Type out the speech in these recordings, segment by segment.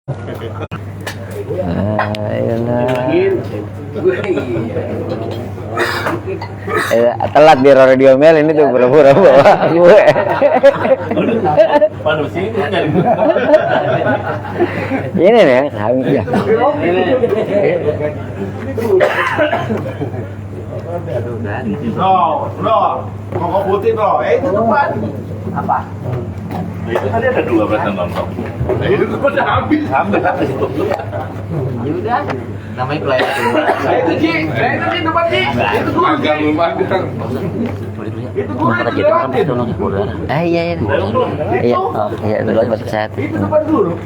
Telat di radio Mel ini tuh pura-pura bawa gue. Ini nih kami ya. Kok putih bro? Itu depan. Apa? Itu tadi ada 2 belas nonton. Nah itu udah habis itu. Ya udah, namanya pelayan kedua. Itu Ci, depan Ci. Itu gua agak lupa. Itu gua Kata gitu kan pasti tolong ya saudara. Iya. Iya, oh, iya dulu aja masuk sehat. Itu depan dulu.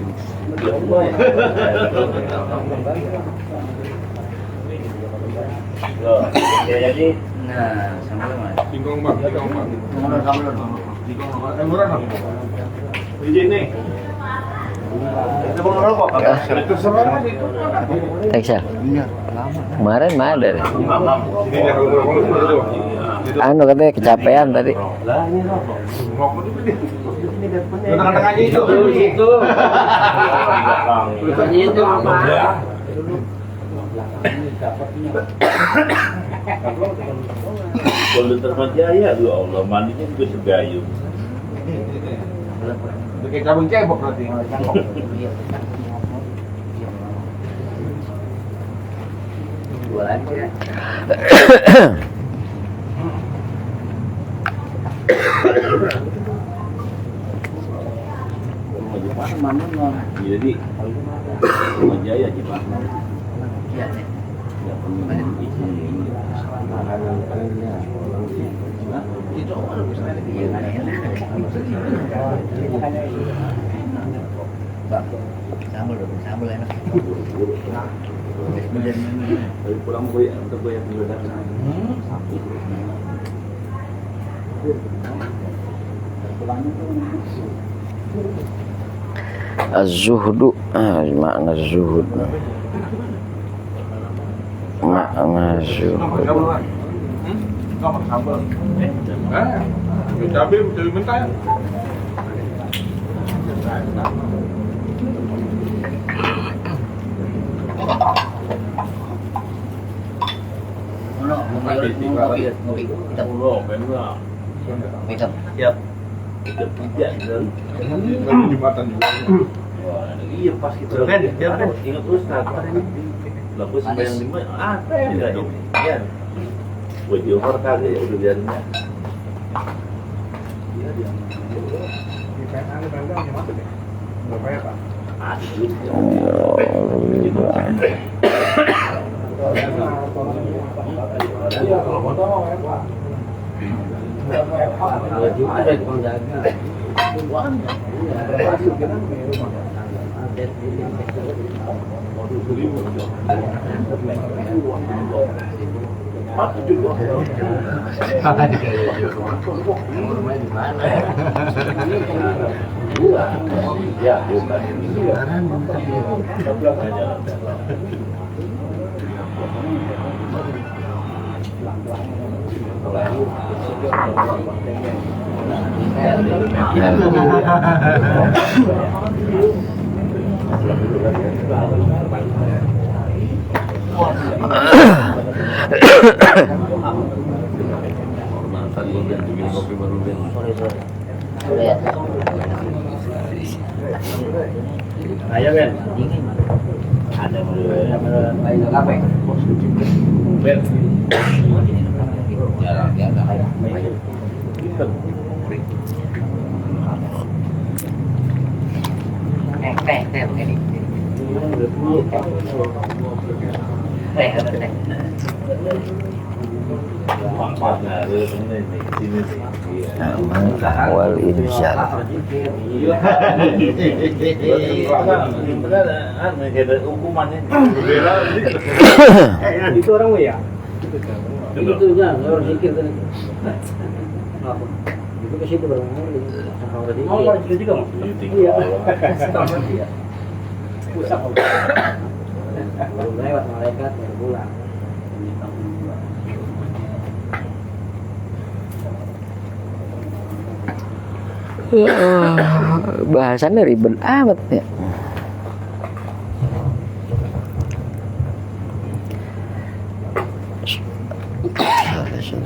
Jadi, nah, sambal mas. Singkong bang. Sambal. Murah dong. Biji nih. Itu mau ngerokok kagak? Terserah mas itu. Excel. Iya, lama. Kemarin mah ada deh. Ini dia kalau ngerokok itu. Anu katanya kecapean tadi. Lah ini rokok. Rokok itu dia. Tengah-tengahnya itu. Itu. Tengahnya itu apa? Kalau Termajaya, ya Allah, mandinya juga segayung. Kayak cabang cebok nanti. Dua lagi ya. Jadi Termajaya Jepang. Iya. Ya pernah di sini. Itu orang bisa sambal enak. Dari pulang gue untuk gue yang dulu datang. Az-zuhdu, makna zuhud. Makna zuhud. Enggak pakai sambal. Cabai mentah ya. Ngopi. Kita Pulau, benar. Hitam. Siap. Kita tidak dan Jembatan juga. wah, iya pas kita. Kan, dia kan. Ingat terus apa ini? Lalu sembahyang 5 ada dong. Iya. Buat Johor kagak ya udah biarinnya. Iya dia. Di PNA ada yang masuk ya? Berapa ya Pak? Iya, kalau foto ya Pak. Ada di penjaga. Ya, bukan. Ayo Ben. Ada Ayo kafe. Ben. Jarang dia ada. Teh begini. Teh ada teh. Awal insyal. Hukumannya. Itu orang ya? Itu jangan orang sikit tadi. Apa? Itu ke situ baru tadi. Oh, orang situ juga. Iya. Pusat. Baru lewat malaikat baru pulang. Bahasannya ribet amat ya. Qala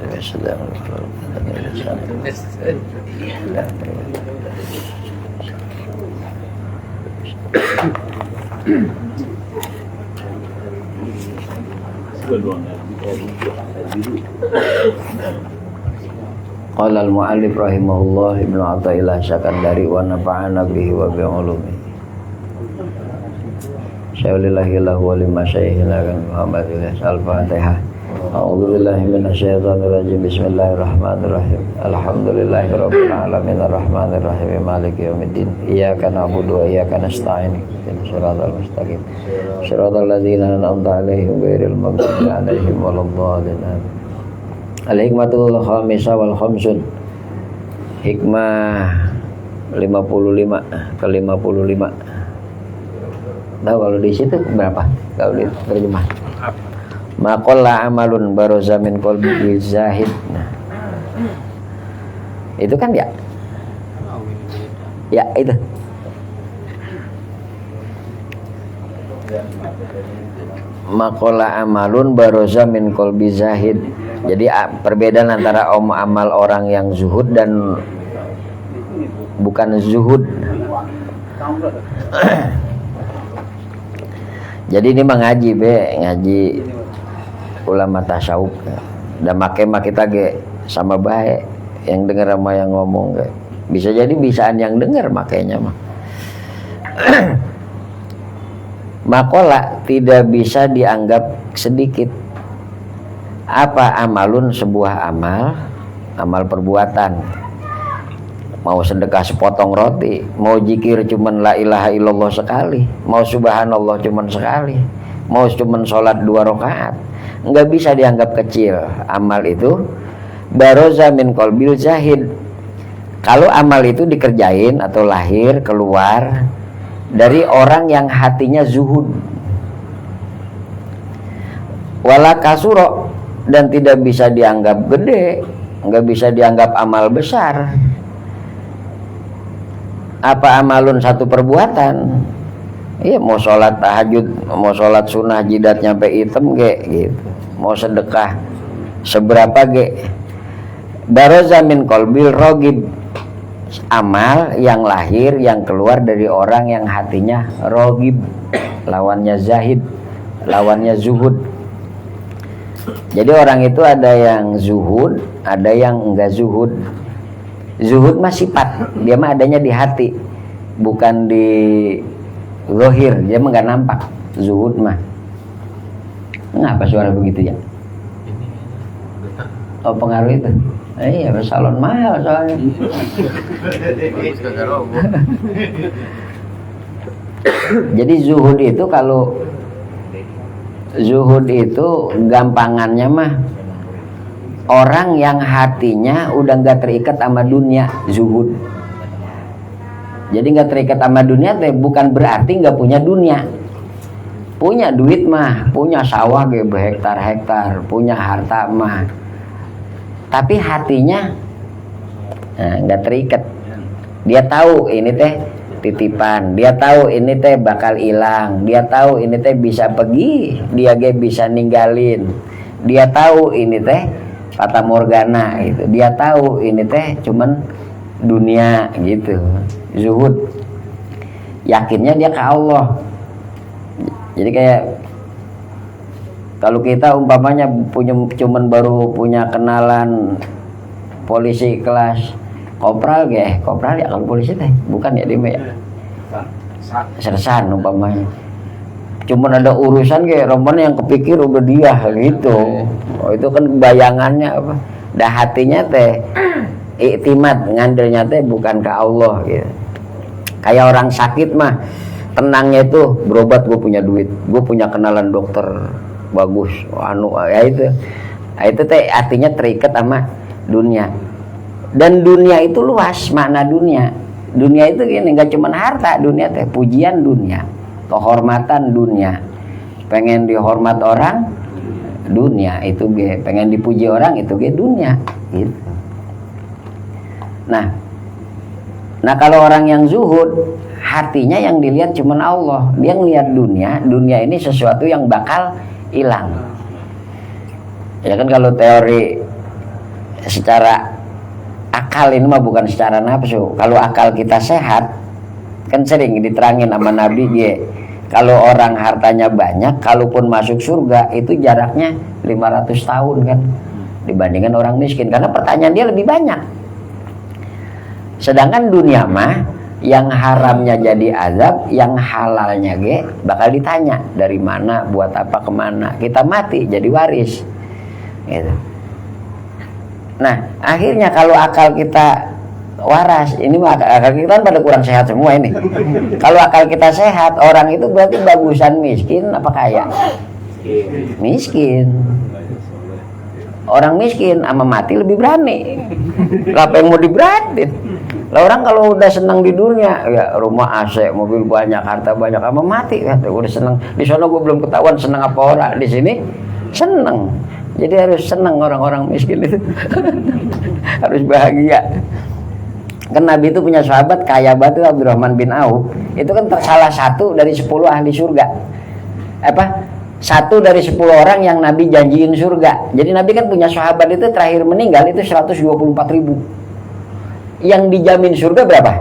al-mu'allif rahimahullah Ibnu Athaillah Sakandari wa nafa'ana bihi wa bi ulumi. Syaulillahi lahu wa lima syaikhina kan Muhammadillah al-Fatihah. A'udzu billahi minasyaitonir rajim. Bismillahirrahmanirrahim. Alhamdulillahi rabbil alamin arrahmanir rahim maliki yaumiddin. Iyyaka na'budu wa iyyaka nasta'in. Ihdinas siratal mustaqim. Shiratal ladzina an'amta 'alaihim ghairil maghdubi 'alaihim waladdallin. Al-hikmatul khamisah wal khamsun. Hikmah 55 ke 55. Nah, kalau di situ berapa? Kalau di terjemah. Maqalla amalun baroza min qalbi zahid. Nah. Itu kan ya? Ya, itu. Maqalla amalun baroza min qalbi zahid. Jadi perbedaan antara amal orang yang zuhud dan bukan zuhud. Jadi ini mengaji ngaji ulama tasawuf. Dan makanya kita ge sama baik yang dengar sama yang ngomong ge. Bisa jadi bisaan yang dengar makanya mah. Makola tidak bisa dianggap sedikit. Apa amalun? Sebuah amal perbuatan. Mau sedekah sepotong roti, mau zikir cuman la ilaha illallah sekali, mau subhanallah cuman sekali, mau cuman sholat 2 rakaat, nggak bisa dianggap kecil. Amal itu baroza min qalbil zahid. Kalau amal itu dikerjain atau lahir keluar dari orang yang hatinya zuhud. Wala kasuro, dan tidak bisa dianggap gede, nggak bisa dianggap amal besar. Apa amalun? Satu perbuatan. Iya, mau sholat tahajud, mau sholat sunnah jidat nyampe hitam gitu. Mau sedekah seberapa baroza min qalbil rogib. Amal yang lahir, yang keluar dari orang yang hatinya rogib. Lawannya zahid, lawannya zuhud. Jadi orang itu ada yang zuhud, ada yang enggak zuhud. Zuhud mah sifat, dia mah adanya di hati, bukan di zahir, dia mah enggak nampak. Zuhud mah. Kenapa suara begitu ya? Oh, pengaruh itu. Iya, salon mahal soalnya. Jadi zuhud itu, kalau zuhud itu gampangannya mah orang yang hatinya udah nggak terikat sama dunia, zuhud. Jadi nggak terikat sama dunia bukan berarti nggak punya dunia. Punya duit mah, punya sawah berhektar-hektar, punya harta mah. Tapi hatinya nggak terikat. Dia tahu ini teh titipan, dia tahu ini teh bakal hilang, dia tahu ini teh bisa pergi, dia bisa ninggalin, dia tahu ini teh fata morgana gitu, dia tahu ini teh cuman dunia gitu. Zuhud, yakinnya dia ke Allah. Jadi kayak kalau kita umpamanya cuman baru punya kenalan polisi kelas kopral kopral ya, kalau polisi teh bukan ya, dia ya sersan umpamanya. Cuman ada urusan rombongan yang kepikir udah dia gitu. Oh, itu kan bayangannya apa? Dah hatinya teh iktimat, ngandalnya teh bukan ke Allah gitu. Kayak orang sakit mah tenangnya itu berobat, gue punya duit, gue punya kenalan dokter bagus, ya itu teh artinya terikat sama dunia. Dan dunia itu luas, makna dunia. Dunia itu gini, nggak cuma harta, dunia teh pujian dunia, kehormatan dunia. Pengen dihormat orang, dunia itu pengen dipuji orang itu dunia gitu. Nah kalau orang yang zuhud, hatinya yang dilihat cuma Allah. Dia ngelihat dunia ini sesuatu yang bakal hilang. Ya kan, kalau teori secara akal, ini mah bukan secara nafsu. Kalau akal kita sehat, kan sering diterangin sama Nabi dia, kalau orang hartanya banyak, kalaupun masuk surga itu jaraknya 500 tahun kan, dibandingkan orang miskin, karena pertanyaan dia lebih banyak. Sedangkan dunia mah yang haramnya jadi azab, yang halalnya bakal ditanya dari mana, buat apa, kemana. Kita mati jadi waris gitu. Nah akhirnya kalau akal kita waras, ini mah akal kita kan pada kurang sehat semua ini. Kalau akal kita sehat, orang itu berarti bagusan miskin apa kaya? Miskin. Orang miskin sama mati lebih berani. Apa yang mau diberatin? Lah orang kalau udah senang di dunia, ya rumah AC, mobil banyak, harta banyak, sama mati kan udah senang. Di sana gue belum ketahuan senang apa orang, di sini senang. Jadi harus senang orang-orang miskin itu. Harus bahagia. Kan Nabi itu punya sahabat kaya banget, Abdurrahman bin Auf. Itu kan salah satu dari 10 ahli surga. Satu dari 10 orang yang Nabi janjiin surga. Jadi Nabi kan punya sahabat itu terakhir meninggal itu 124.000. Yang dijamin surga berapa?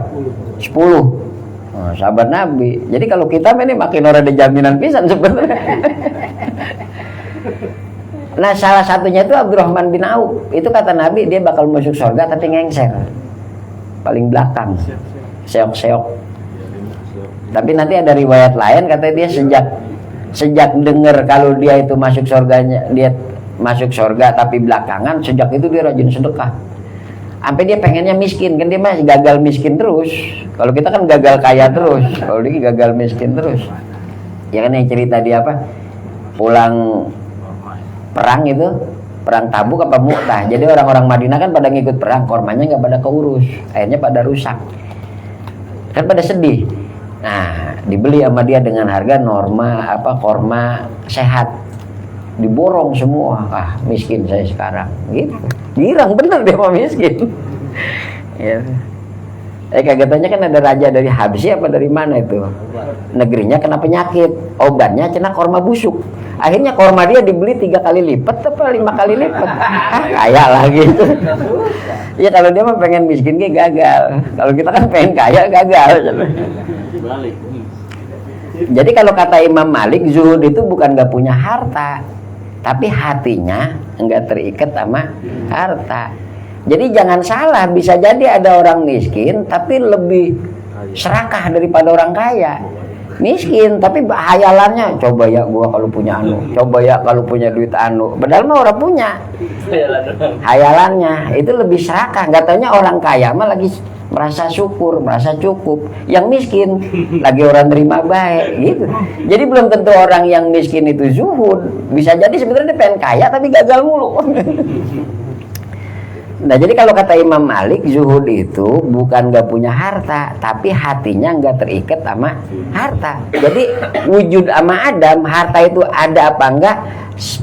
10. Oh, sahabat Nabi. Jadi kalau kita ini makin orang ada jaminan pisan sebenarnya. Nah salah satunya itu Abdurrahman bin Auf. Itu kata Nabi dia bakal masuk surga tapi ngengser, paling belakang, seok-seok. Tapi nanti ada riwayat lain katanya dia sejak dengar kalau dia itu masuk surganya, dia masuk surga tapi belakangan, sejak itu dia rajin sedekah. Sampai dia pengennya miskin, kan dia masih gagal miskin terus. Kalau kita kan gagal kaya terus, kalau dia gagal miskin terus. Ya kan yang cerita dia pulang perang itu, perang Tabuk apa Mu'tah. Jadi orang-orang Madinah kan pada ngikut perang, kormanya nggak pada keurus, akhirnya pada rusak. Kan pada sedih. Nah, dibeli sama dia dengan harga norma korma sehat. Diborong semua. Ah, miskin saya sekarang. Gitu. Girang bener dia mau miskin. Ya. Kagetnya kan ada raja dari Habsyi apa dari mana itu. Negerinya kena penyakit, obatnya cina korma busuk. Akhirnya korma dia dibeli 3 kali lipat atau 5 kali lipat. Kaya lagi itu. Ya kalau dia mah pengen miskin gagal. Kalau kita kan pengen kaya gagal. Jadi kalau kata Imam Malik, zuhud itu bukan gak punya harta, tapi hatinya enggak terikat sama harta. Jadi jangan salah, bisa jadi ada orang miskin tapi lebih serakah daripada orang kaya. Miskin tapi hayalannya, coba ya gua kalau punya coba ya kalau punya duit padahal mah orang punya. Hayalannya itu lebih serakah. Nggak taunya orang kaya mah lagi merasa syukur, merasa cukup. Yang miskin lagi orang terima baik gitu. Jadi belum tentu orang yang miskin itu zuhud. Bisa jadi sebenarnya dia pengen kaya tapi gagal mulu. Nah jadi kalau kata Imam Malik, zuhud itu bukan gak punya harta, tapi hatinya gak terikat sama harta. Jadi wujud sama Adam, harta itu ada apa enggak,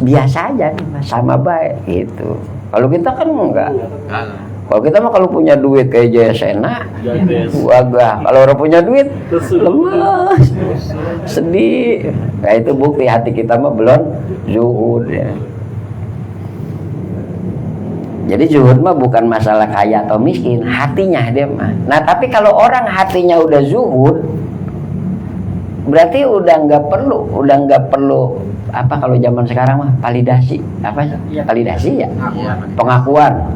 biasa aja, sama baik gitu. Kalau kita kan enggak. Kalau kita mah kalau punya duit kayak Jayasena, wagah. Kalau orang punya duit, lemas, sedih. Nah itu bukti hati kita mah belum zuhud ya. Jadi zuhud mah bukan masalah kaya atau miskin, hatinya dia mah. Nah tapi kalau orang hatinya udah zuhud, berarti udah nggak perlu apa kalau zaman sekarang mah validasi, apa validasi ya? Pengakuan,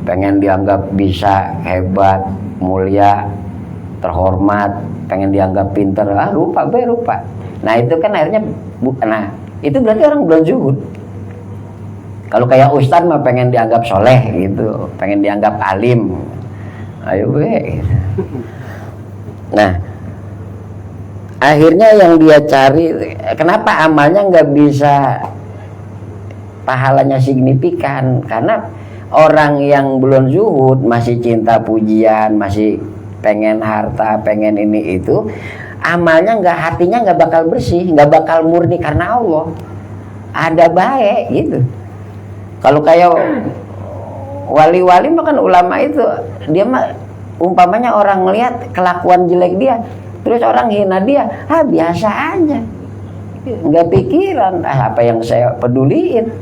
pengen dianggap bisa, hebat, mulia, terhormat, pengen dianggap pinter, lupa. Nah itu kan akhirnya, itu berarti orang belum zuhud. Kalau kayak ustadz mah pengen dianggap soleh gitu, pengen dianggap alim, ayo be. Nah, akhirnya yang dia cari, kenapa amalnya nggak bisa pahalanya signifikan? Karena orang yang belum zuhud, masih cinta pujian, masih pengen harta, pengen ini itu, amalnya hatinya nggak bakal bersih, nggak bakal murni karena Allah. Ada baik gitu. Kalau kayak wali-wali makan ulama itu, dia mah umpamanya orang ngelihat kelakuan jelek dia, terus orang hina dia, biasa aja, nggak pikiran apa yang saya peduliin.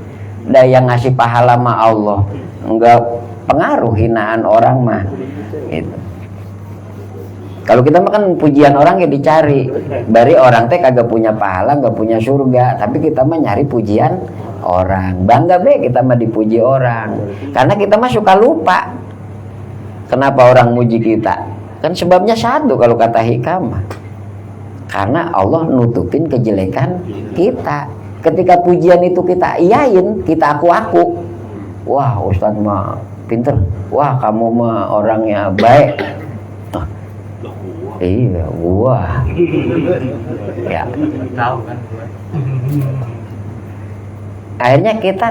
dah yang ngasih pahala mah Allah, enggak pengaruh hinaan orang mah gitu. Kalau kita makan pujian orang ya dicari, bari orang teh kagak punya pahala, nggak punya surga, tapi kita mah nyari pujian orang, bangga be kita mah dipuji orang, karena kita mah suka lupa kenapa orang muji kita, kan sebabnya satu kalau kata hikam, karena Allah nutupin kejelekan kita. Ketika pujian itu kita iyain, kita aku, wah Ustadz mah pinter, wah kamu mah orangnya baik. Iya, wah. Ya. Tahu kan. Akhirnya kita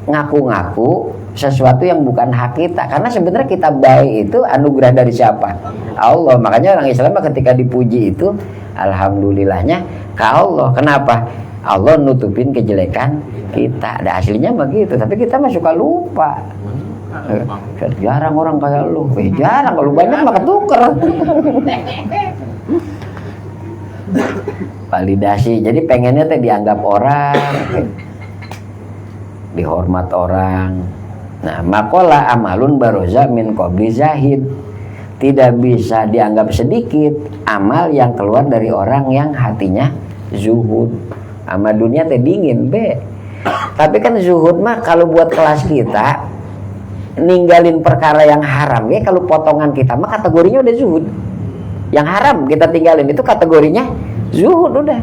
ngaku-ngaku sesuatu yang bukan hak kita, karena sebenarnya kita baik itu anugerah dari siapa? Allah. Makanya orang Islam ketika dipuji itu alhamdulillahnya ke Allah. Kenapa? Allah nutupin kejelekan kita. Ada aslinya begitu, tapi kita mah suka lupa. Jarang orang kayak lu, jarang, kalau banyak mah ketuker. Validasi, jadi pengennya teh dianggap orang, dihormat orang. Nah, makola amalun baroza min qabli zahid, tidak bisa dianggap sedikit amal yang keluar dari orang yang hatinya zuhud. Amal dunia teh dingin be, tapi kan zuhud mah kalau buat kelas kita ninggalin perkara yang haram ya, kalau potongan kita mah kategorinya udah zuhud. Yang haram kita tinggalin itu kategorinya zuhud udah.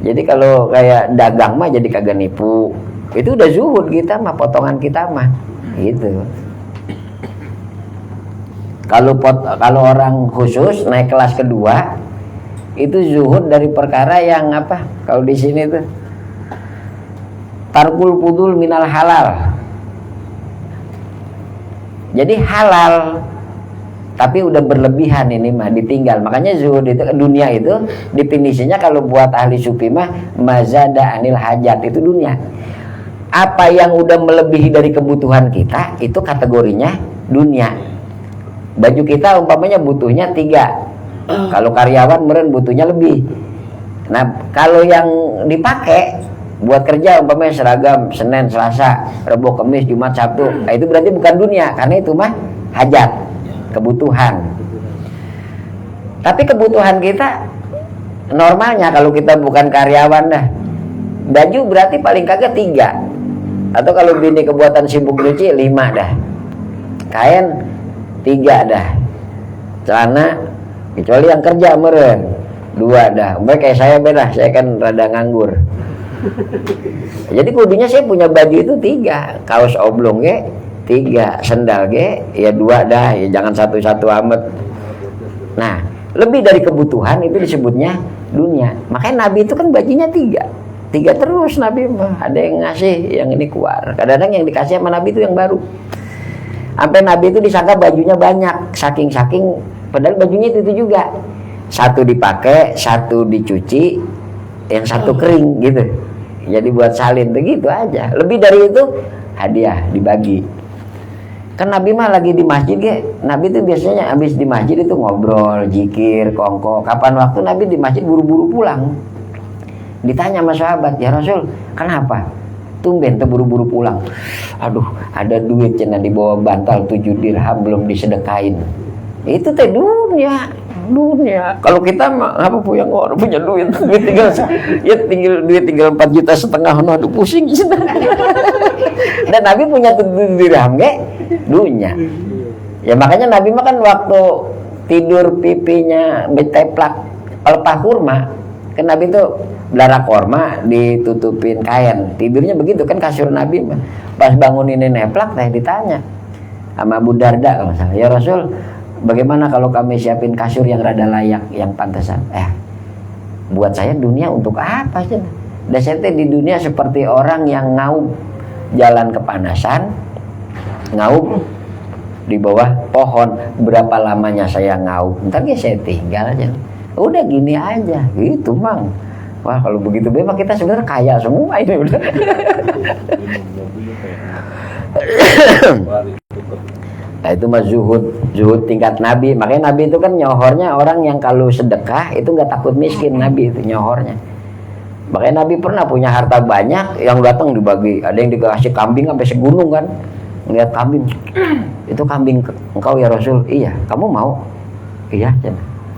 Jadi kalau kayak dagang mah jadi kagak nipu, itu udah zuhud kita mah, potongan kita mah gitu. Kalau orang khusus naik kelas kedua itu zuhud dari perkara yang apa? Kalau di sini tuh tarkul fudul minal halal. Jadi halal tapi udah berlebihan ini mah ditinggal. Makanya zuhud itu dunia itu definisinya kalau buat ahli sufi mah mazada anil hajat, itu dunia. Apa yang udah melebihi dari kebutuhan kita itu kategorinya dunia. Baju kita umpamanya butuhnya 3, kalau karyawan meren butuhnya lebih. Nah kalau yang dipakai buat kerja umpamanya seragam Senin, Selasa, Rabu, Kamis, Jumat, Sabtu, nah, itu berarti bukan dunia, karena itu mah hajat, kebutuhan. Tapi kebutuhan kita normalnya kalau kita bukan karyawan dah, baju berarti paling kagak 3, atau kalau bini kebuatan sibuk nyuci 5 dah, kain 3 dah, celana kecuali yang kerja meren 2 dah. Umpamanya kayak saya beda, saya kan rada nganggur. Jadi kudunya saya punya baju itu 3, kaos oblong ge 3, sendal ge ya 2 dah, ya jangan satu-satu amat. Nah, lebih dari kebutuhan itu disebutnya dunia. Makanya Nabi itu kan bajunya 3 terus Nabi mah. Ada yang ngasih, yang ini keluar. Kadang-kadang yang dikasih sama Nabi itu yang baru. Sampai Nabi itu disangka bajunya banyak, saking padahal bajunya itu juga. 1 dipakai, 1 dicuci, yang 1 kering gitu. Jadi buat salin begitu aja. Lebih dari itu hadiah dibagi. Kan Nabi mah lagi di masjid ge. Nabi itu biasanya habis di masjid itu ngobrol, zikir, kongko. Kapan waktu Nabi di masjid buru-buru pulang. Ditanya sama sahabat, "Ya Rasul, kenapa? Tumben buru-buru pulang." "Aduh, ada duit cenah di bawah bantal 7 dirham belum disedekain." Itu teh dunia. Kalau kita mah apa punya duit tinggal duit tinggal 4,5 juta, aduh pusing. Dan Nabi punya 7 dirham ge dunia. Ya makanya Nabi mah kan waktu tidur pipinya diteplak pelepah kurma, kan Nabi tuh belara korma ditutupin kain, tidurnya begitu kan kasur Nabi mah. Pas bangun ini neplak teh ditanya sama Abu Darda kalau salah, "Ya Rasul, bagaimana kalau kami siapin kasur yang rada layak, yang pantasan?" Buat saya dunia untuk apa sih? Dan saya di dunia seperti orang yang ngaup jalan kepanasan, ngaup di bawah pohon. Berapa lamanya saya ngaup? Ntar ya saya tinggal aja. Udah gini aja, gitu mang. Wah kalau begitu memang kita sebenarnya kaya semua ini udah. Nah itu mah zuhud tingkat Nabi. Makanya Nabi itu kan nyohornya orang yang kalau sedekah itu nggak takut miskin. Nabi itu nyohornya. Makanya Nabi pernah punya harta banyak, yang datang dibagi. Ada yang dikasih kambing sampai segunung kan. Ngeliat kambing, itu kambing engkau ya Rasul. Iya, kamu mau? Iya,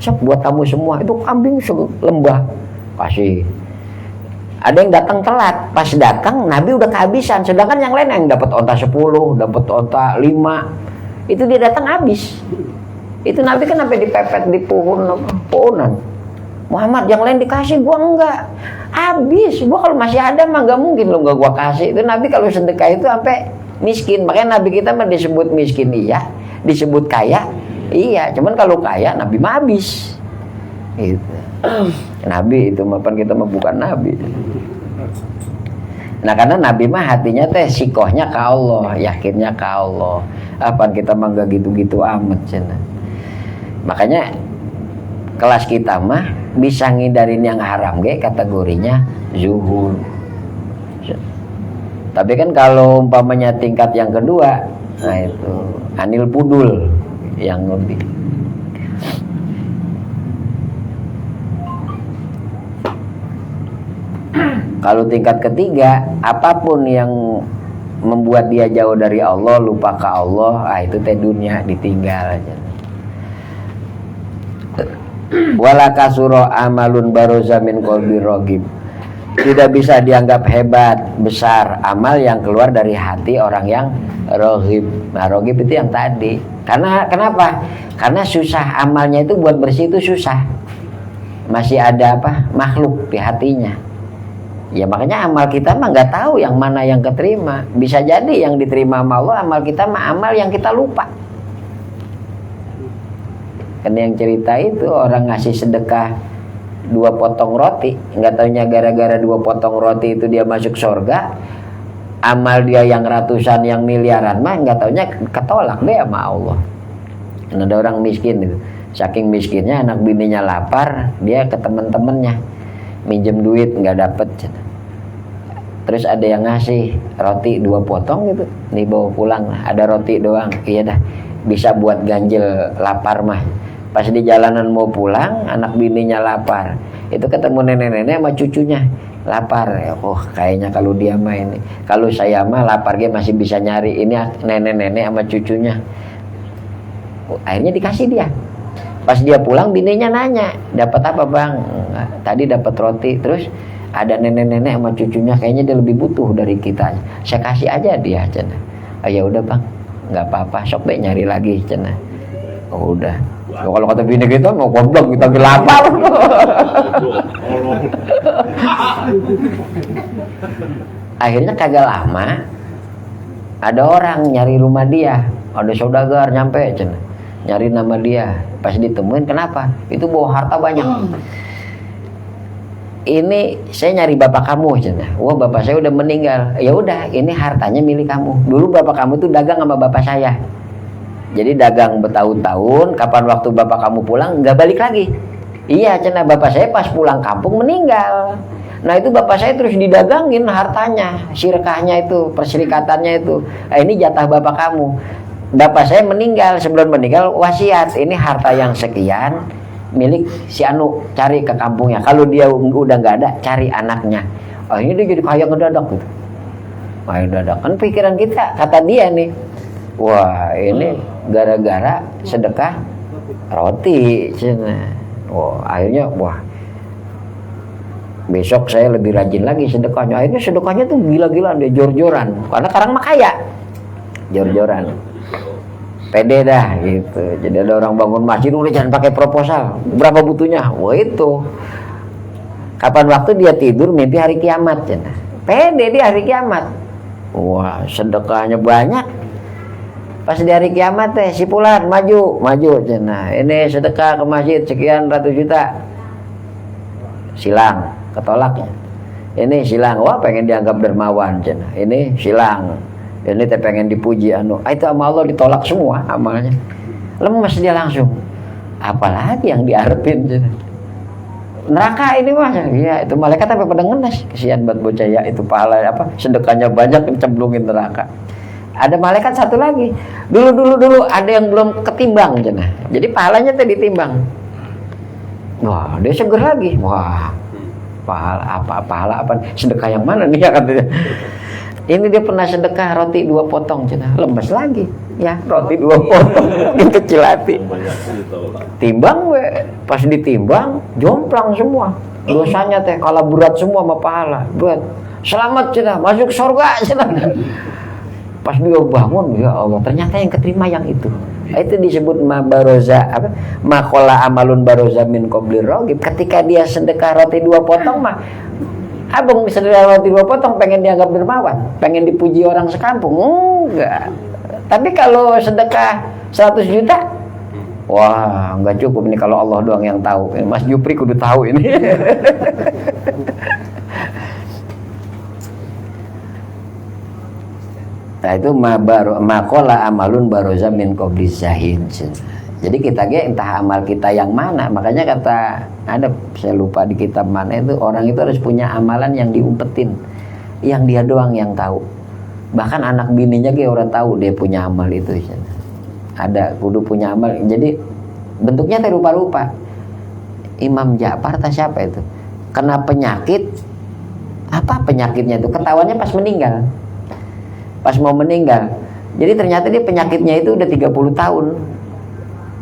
sok buat kamu semua. Itu kambing selembah, kasih. Ada yang datang telat, pas datang Nabi udah kehabisan. Sedangkan yang lain yang dapat onta 10, dapat onta 5, itu dia datang habis. Itu Nabi kan sampai dipepet di pohonan. Muhammad, yang lain dikasih, gua enggak. Habis, gua kalau masih ada mah enggak mungkin lo enggak gua kasih. Itu Nabi kalau sedekah itu sampai miskin. Makanya Nabi kita mah disebut miskin iya, disebut kaya iya. Cuman kalau kaya Nabi mah habis. Gitu. Nabi itu mapan kita mah bukan Nabi. Nah karena Nabi mah hatinya teh sikohnya ke Allah, yakinnya ke Allah. Apaan kita mah gak gitu-gitu amat cina. Makanya kelas kita mah bisa ngindarin yang haram ge kategorinya zuhud. Tapi kan kalau umpamanya tingkat yang kedua, nah itu anil pudul yang lebih. Kalau tingkat ketiga, apapun yang membuat dia jauh dari Allah, lupa ke Allah, itu teh dunia ditinggal aja. Wala kasuro amalun baroza min qalbi ragib. Tidak bisa dianggap hebat, besar amal yang keluar dari hati orang yang roghib. Nah roghib itu yang tadi. Karena kenapa? Karena susah amalnya itu buat bersih itu susah. Masih ada apa? Makhluk di hatinya. Ya makanya amal kita mah nggak tahu yang mana yang keterima. Bisa jadi yang diterima sama Allah amal kita mah amal yang kita lupa. Kan yang cerita itu orang ngasih sedekah 2 potong roti, nggak taunya gara-gara 2 potong roti itu dia masuk surga. Amal dia yang ratusan, yang miliaran mah nggak taunya ketolak deh sama Allah. Dan ada orang miskin itu, saking miskinnya anak bininya lapar, dia ke teman-temannya minjem duit nggak dapet. Terus ada yang ngasih roti 2 potong gitu, nih bawa pulang, ada roti doang, iya dah bisa buat ganjil lapar mah. Pas di jalanan mau pulang, anak bininya lapar. Itu ketemu nenek-nenek sama cucunya, lapar. Oh, kayaknya kalau dia main, kalau saya mah lapar dia masih bisa nyari. Ini nenek-nenek sama cucunya. Akhirnya dikasih dia. Pas dia pulang, bininya nanya, dapat apa bang? Tadi dapat roti. Terus ada nenek-nenek sama cucunya, kayaknya dia lebih butuh dari kita. Saya kasih aja dia, cina. Oh, ya udah bang, nggak apa-apa. Sok deh nyari lagi, cina. Oh, udah. Loh, kalau kata bini kita mau goblok kita lapar. Akhirnya kagak lama ada orang nyari rumah dia, ada saudagar nyampe cina, nyari nama dia. Pas ditemuin, kenapa? Itu bawa harta banyak. Ini saya nyari bapak kamu cina. Wah bapak saya udah meninggal. Ya udah, ini hartanya milik kamu. Dulu bapak kamu tuh dagang sama bapak saya. Jadi dagang bertahun-tahun, kapan waktu bapak kamu pulang nggak balik lagi. Iya cina, bapak saya pas pulang kampung meninggal. Nah itu bapak saya terus didagangin hartanya, sirkahnya itu, perserikatannya itu. Nah, ini jatah bapak kamu. Bapak saya meninggal, sebelum meninggal wasiat, ini harta yang sekian milik si Anu, cari ke kampungnya. Kalau dia udah nggak ada, cari anaknya. Oh ini dia jadi kaya ngedadak gitu. Kaya ngedadak, kan pikiran kita, kata dia nih, wah ini gara-gara sedekah roti. Wah akhirnya wah besok saya lebih rajin lagi sedekahnya. Akhirnya sedekahnya tuh gila-gilaan, dia jor-joran. Karena sekarang mah kaya, jor-joran. Pede dah gitu. Jadi ada orang bangun masjid, udah jangan pakai proposal. Berapa butuhnya? Wah itu. Kapan waktu dia tidur mimpi hari kiamat. Pede dia hari kiamat. Wah sedekahnya banyak. Pas di hari kiamat teh si Fulan maju cina. Ini sedekah ke masjid sekian ratus juta. Silang, ketolaknya. Ini silang, wah pengen dianggap dermawan cina. Ini silang. Ini teh pengen dipuji anu. Itu sama Allah ditolak semua amalnya. Lemes dia langsung. Apalagi yang diharapin cina. Neraka ini mah. Iya, itu malaikat sampai pada ngenes. Kesian buat bocah ya, itu pahala apa? Sedekahnya banyak cemplungin neraka. Ada malaikat satu lagi. Dulu ada yang belum ketimbang cina. Jadi pahalanya tadi ditimbang. Wah, dia seger lagi. Wah. pahala apa? Sedekah yang mana nih ya katanya. Ini dia pernah sedekah roti 2 potong, cina lemes lagi. Ya, roti 2 potong, yang kecil hati. Timbang we, pas ditimbang jomplang semua. Dosanya teh kalah berat semua sama pahala. Berat. Selamat cina, masuk surga cina. Pas dia bangun, ya Allah, ternyata yang keterima yang itu. Itu disebut mabaroza apa? Makola amalun baroza min qoblir rogib. Ketika dia sedekah roti 2 potong mah, abang sedekah roti 2 potong pengen dianggap dermawan, pengen dipuji orang sekampung. Enggak. Tapi kalau sedekah 100 juta, wah enggak cukup nih kalau Allah doang yang tahu. Mas Jupri kudu tahu ini. Nah itu makola amalun baroza min qobli zahid. Jadi kita entah amal kita yang mana. Makanya kata ada, saya lupa di kitab mana itu, orang itu harus punya amalan yang diumpetin, yang dia doang yang tahu. Bahkan anak bininya orang tahu dia punya amal itu. Ada kudu punya amal. Jadi bentuknya teh rupa-rupa. Imam Ja'far tak siapa itu? Kena penyakit. Apa penyakitnya itu? Ketahuannya pas meninggal. Pas mau meninggal. Jadi ternyata dia penyakitnya itu udah 30 tahun.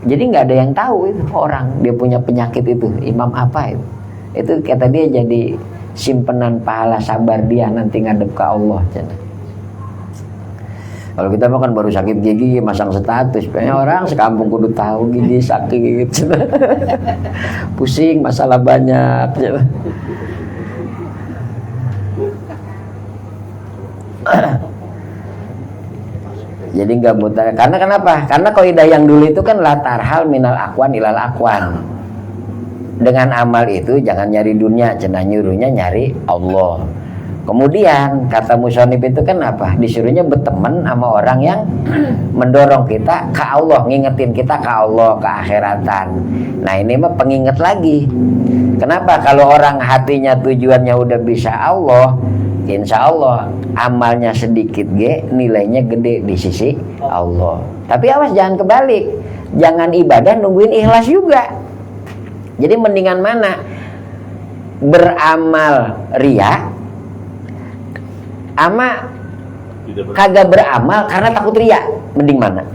Jadi nggak ada yang tahu itu orang dia punya penyakit itu. Imam apa itu? Itu kata dia jadi simpenan pahala sabar dia nanti ngadep ke Allah. Kalau kita makan baru sakit gigi masang status, banyak orang sekampung kudu tahu gigi sakit. Pusing masalah banyak. Jadi nggak mutar. Karena kenapa? Karena kaidah yang dulu itu kan latar hal minal akwan ilal akwan. Dengan amal itu jangan nyari dunia, cenah nyuruhnya nyari Allah. Kemudian kata musonib itu kan apa? Disuruhnya berteman sama orang yang mendorong kita ke Allah, ngingetin kita ke Allah, ke akhiratan. Nah ini mah penginget lagi. Kenapa? Kalau orang hatinya tujuannya udah bisa Allah, insya Allah amalnya sedikit nilainya gede di sisi Allah. Tapi awas jangan kebalik, jangan ibadah nungguin ikhlas juga. Jadi mendingan mana? Beramal ria ama kagak beramal karena takut ria. Mending mana?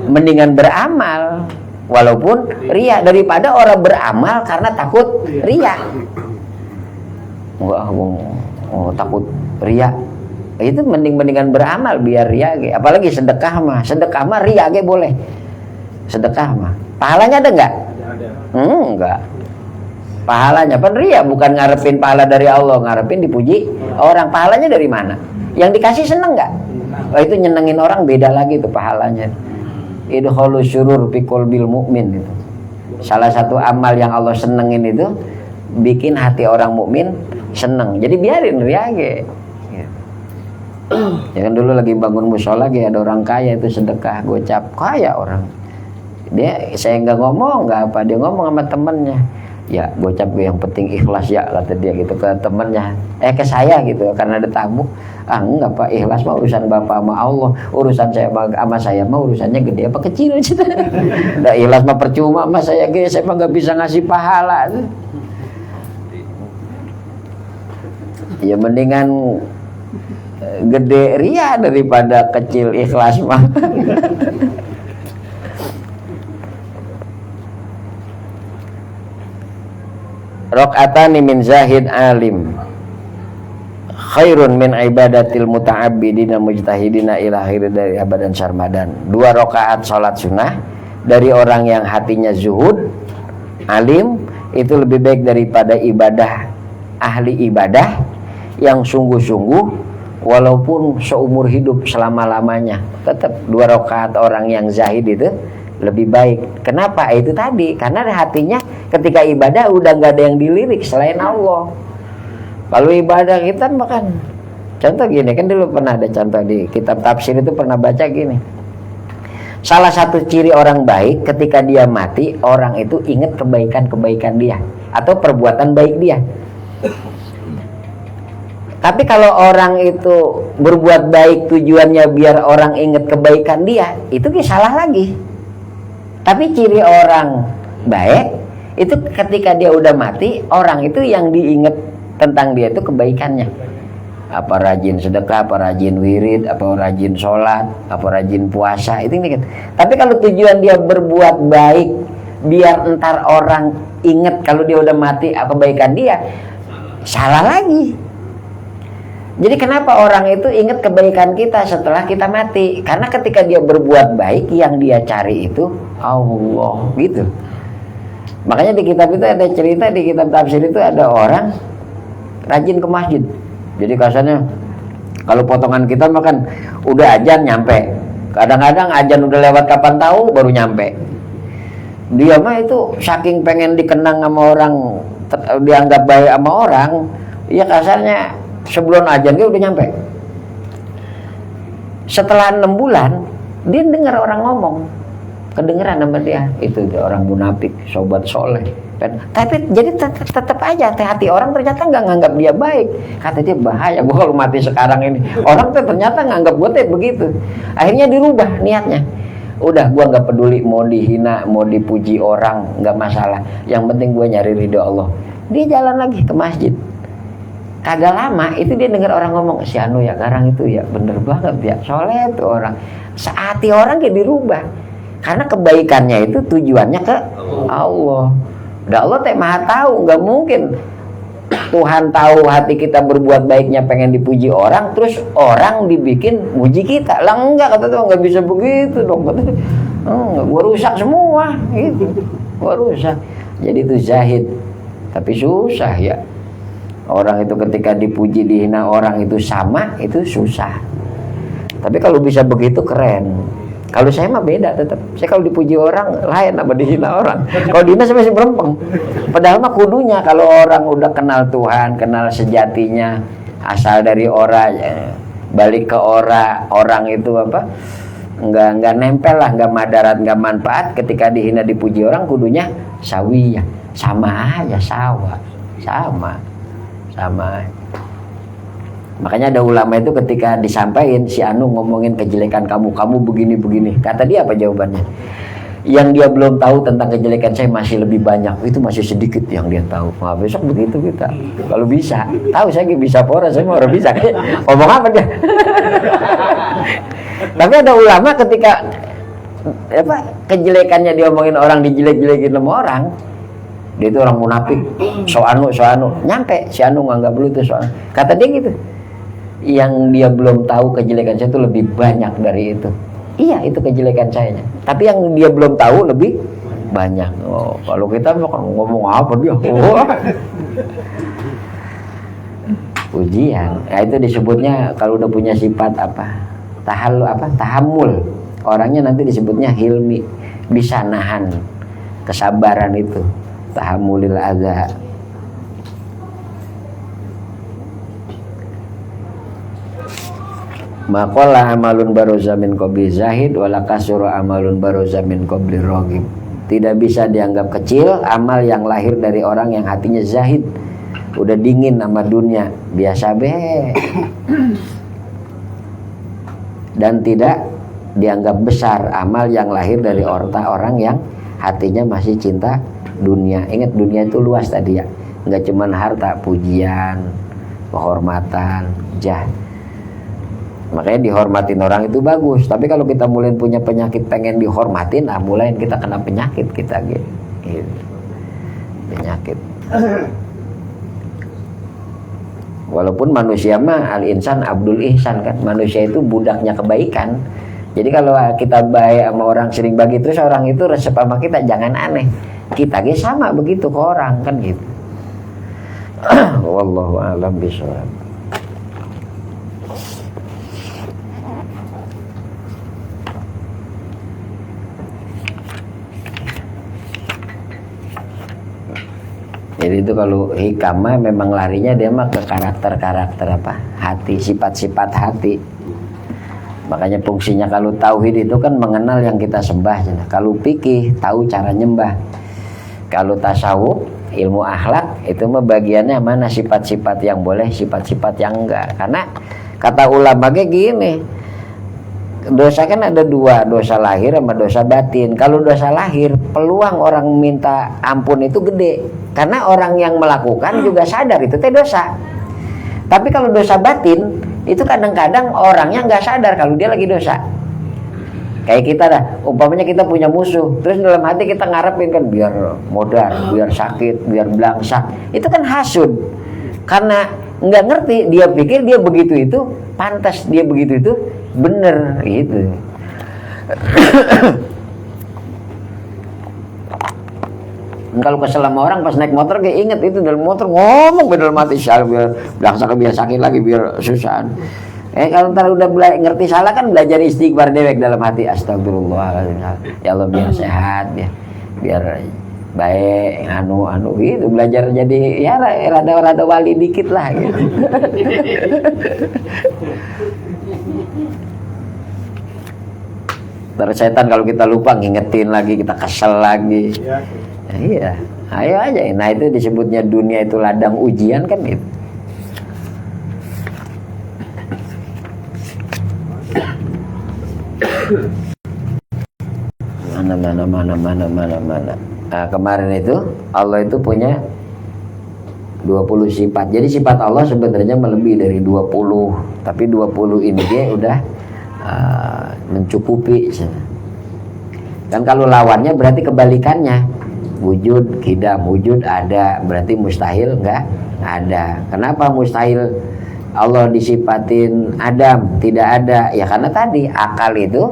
Mendingan beramal walaupun ria daripada orang beramal karena takut ria. Takut ria. Itu mendingan beramal biar ria ge. Apalagi sedekah mah ria ge boleh. Sedekah mah pahalanya ada enggak? Enggak. Pahalanya pan ria bukan ngarepin pahala dari Allah, ngarepin dipuji orang. Pahalanya dari mana? Yang dikasih seneng enggak? Itu nyenengin orang beda lagi tuh pahalanya. Idkhulu syurur fi qalbil mukmin itu. Salah satu amal yang Allah senengin itu bikin hati orang mukmin seneng. Jadi biarin ria ge. Ya kan dulu lagi bangun musola ge ada orang kaya itu sedekah gocap, kaya orang. Saya nggak ngomong nggak apa, dia ngomong sama temennya. Ya gocap gue yang penting ikhlas ya kata dia gitu ke temennya, ke saya gitu karena ada tamu. Enggak pak, ikhlas mah urusan bapak sama Allah, urusan saya sama saya mah urusannya gede apa kecil aja. Nah, ikhlas mah percuma sama saya mah nggak bisa ngasih pahala. Ya mendingan gede ria daripada kecil ikhlas mah. Rok'atani min zahid alim khairun min ibadatil muta'abbidina mujtahidina ila akhir dari abadan sarmadan. 2 rakaat salat sunnah dari orang yang hatinya zuhud alim itu lebih baik daripada ibadah ahli ibadah yang sungguh-sungguh walaupun seumur hidup selama-lamanya. Tetap 2 rakaat orang yang zahid itu lebih baik. Kenapa? Itu tadi karena hatinya ketika ibadah udah nggak ada yang dilirik selain Allah. Kalau ibadah kita makan contoh gini kan dulu pernah ada contoh di kitab tafsir itu pernah baca gini. Salah satu ciri orang baik ketika dia mati orang itu ingat kebaikan-kebaikan dia atau perbuatan baik dia. Tapi kalau orang itu berbuat baik tujuannya biar orang ingat kebaikan dia, itu salah lagi. Tapi ciri orang baik Itu ketika dia udah mati, orang itu yang diingat tentang dia itu kebaikannya. Apa rajin sedekah, apa rajin wirid, apa rajin sholat, apa rajin puasa, itu ingat. Tapi kalau tujuan dia berbuat baik biar entar orang ingat kalau dia udah mati apa kebaikan dia, salah lagi. Jadi kenapa orang itu ingat kebaikan kita setelah kita mati? Karena ketika dia berbuat baik, yang dia cari itu Allah, gitu. Makanya di kitab itu ada cerita, di kitab tafsir itu ada orang rajin ke masjid. Jadi kasarnya kalau potongan kita makan udah azan nyampe. Kadang-kadang azan udah lewat kapan tahu baru nyampe. Dia mah itu saking pengen dikenang sama orang, dianggap baik sama orang, ya kasarnya sebelum azan dia udah nyampe. Setelah 6 bulan dia dengar orang ngomong, kedengeran sama dia, itu dia orang munafik, sobat soleh. Tapi jadi tetap aja hati orang ternyata nggak nganggap dia baik. Kata dia, bahaya gua kalau mati sekarang ini. Orang tuh ternyata nganggap gua tuh begitu. Akhirnya dirubah niatnya. Udah gua nggak peduli mau dihina, mau dipuji orang, nggak masalah. Yang penting gua nyari ridho Allah. Dia jalan lagi ke masjid. Kagak lama itu dia dengar orang ngomong, si Anu ya garang itu ya bener banget ya, soleh tuh orang. Hati orang kayak dirubah. Karena kebaikannya itu tujuannya ke Allah. Udah Allah teh maha tahu, nggak mungkin Tuhan tahu hati kita berbuat baiknya pengen dipuji orang, terus orang dibikin muji kita. Lah enggak, kata tuh nggak bisa begitu dong. Kata gua rusak semua, gitu. Gua rusak. Jadi itu zahid, tapi susah ya. Orang itu ketika dipuji dihina orang itu sama, itu susah. Tapi kalau bisa begitu keren. Kalau saya mah beda tetap. Saya kalau dipuji orang lain apa dihina orang. Kalau dihina saya masih berempeng. Padahal mah kudunya kalau orang udah kenal Tuhan, kenal sejatinya, asal dari orang, ya, balik ke orang itu apa? Enggak nempel lah, enggak madarat, enggak manfaat. Ketika dihina dipuji orang kudunya sawiyah. Sama aja, sama. Makanya ada ulama itu ketika disampaikan si Anu ngomongin kejelekan kamu begini. Kata dia apa jawabannya? Yang dia belum tahu tentang kejelekan saya masih lebih banyak. Itu masih sedikit yang dia tahu. Nah, besok begitu kita. Kalau bisa, tahu saya bisa pora, saya mau orang bisa. Ngomong apa dia? Tapi ada ulama ketika kejelekannya diomongin orang, dijelek-jelekin sama orang, dia itu orang munafik. So anu nyampe si Anu nganggap dulu itu soal. Kata dia gitu. Yang dia belum tahu kejelekan saya itu lebih banyak dari itu. Iya, itu kejelekan saya. Tapi yang dia belum tahu lebih banyak. Oh, kalau kita ngomong apa dia? Oh. Ujian. Nah, itu disebutnya kalau udah punya sifat apa? Tahammul. Orangnya nanti disebutnya hilmi, bisa nahan kesabaran itu. Tahammulil adza. Maqala amalun baroza min qabli zahid wala kasura amalun baroza min qabli raghib. Tidak bisa dianggap kecil amal yang lahir dari orang yang hatinya zahid, udah dingin sama dunia, biasa be. Dan tidak dianggap besar amal yang lahir dari orang yang hatinya masih cinta dunia. Ingat dunia itu luas tadi ya, nggak cuman harta, pujian, kehormatan, jah. Makanya dihormatin orang itu bagus. Tapi kalau kita mulai punya penyakit pengen dihormatin, mulai kita kena penyakit kita gitu. Penyakit. Walaupun manusia mah al-insan abdul ihsan kan, manusia itu budaknya kebaikan. Jadi kalau kita baik sama orang, sering bagi terus orang itu resep sama kita, jangan aneh. Kita sama begitu ke orang kan gitu. Wallahu a'lam bishawab. Jadi itu kalau hikmah memang larinya dia mah ke karakter-karakter apa? Hati, sifat-sifat hati. Makanya fungsinya kalau tauhid itu kan mengenal yang kita sembah. Kalau fikih tahu cara nyembah. Kalau tasawuf, ilmu akhlak itu mah bagiannya mana sifat-sifat yang boleh, sifat-sifat yang enggak. Karena kata ulama kayak gini, dosa kan ada dua, dosa lahir sama dosa batin. Kalau dosa lahir, peluang orang minta ampun itu gede, karena orang yang melakukan juga sadar itu teh dosa. Tapi kalau dosa batin itu kadang-kadang orangnya nggak sadar kalau dia lagi dosa. Kayak kita dah, umpamanya kita punya musuh, terus dalam hati kita ngarepin kan biar modar, biar sakit, biar belangsak. Itu kan hasud. Karena nggak ngerti, dia pikir dia begitu itu pantas, dia begitu itu bener gitu. Kalau kesel sama orang pas naik motor kayak inget itu dalam motor ngomong dalam hati salah biar belangsak biar sakit lagi biar susah. Kalau ntar udah ngerti salah kan belajar istighfar dewek dalam hati, astagfirullahaladzim, ya Allah biar sehat ya, biar baik anu gitu, belajar jadi ya rada wali dikit lah gitu. Terus setan kalau kita lupa ngingetin lagi, kita kesel lagi. Iya, ayo aja. Nah itu disebutnya dunia itu ladang ujian kan itu. Mana. Nah, kemarin itu Allah itu punya 20 sifat. Jadi sifat Allah sebenarnya melebihi dari 20, tapi 20 ini dia udah mencukupi. Kan kalau lawannya berarti kebalikannya. Wujud, kidam, wujud ada, berarti mustahil enggak ada. Kenapa mustahil Allah disifatin Adam tidak ada? Ya karena tadi akal itu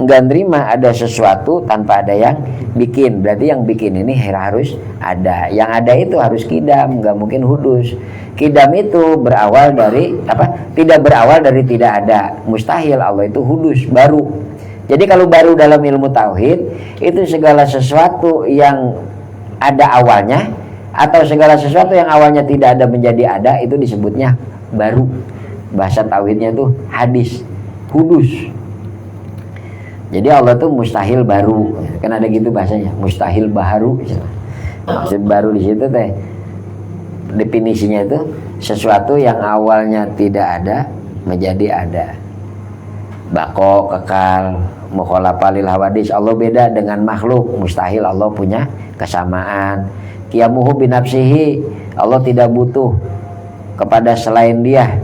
enggak nerima ada sesuatu tanpa ada yang bikin. Berarti yang bikin ini harus ada. Yang ada itu harus kidam, enggak mungkin hudus. Kidam itu berawal dari apa? Tidak berawal dari tidak ada. Mustahil, Allah itu hudus, baru. Jadi kalau baru dalam ilmu tauhid itu segala sesuatu yang ada awalnya atau segala sesuatu yang awalnya tidak ada menjadi ada, itu disebutnya baru. Bahasa tauhidnya itu hadis, hudus. Jadi Allah tuh mustahil baru, kan ada gitu bahasanya, mustahil baharu. Maksud baru di situ teh definisinya itu sesuatu yang awalnya tidak ada menjadi ada. Bako, kekal, mukhalafalil hawadis. Allah beda dengan makhluk, mustahil Allah punya kesamaan. Qiyamuhu binafsihi, Allah tidak butuh kepada selain dia.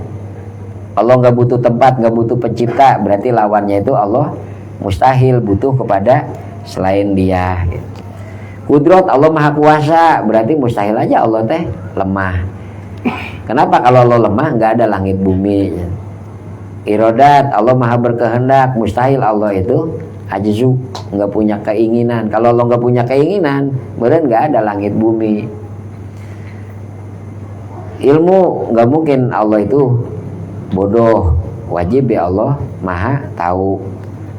Allah nggak butuh tempat, nggak butuh pencipta, berarti lawannya itu Allah mustahil butuh kepada selain dia. Kudrat, Allah maha kuasa, berarti mustahil aja Allah teh lemah. Kenapa? Kalau Allah lemah nggak ada langit bumi. Irodat, Allah maha berkehendak, mustahil Allah itu ajzu, nggak punya keinginan. Kalau Allah nggak punya keinginan, berarti nggak ada langit bumi. Ilmu, nggak mungkin Allah itu bodoh, wajib ya Allah maha tahu.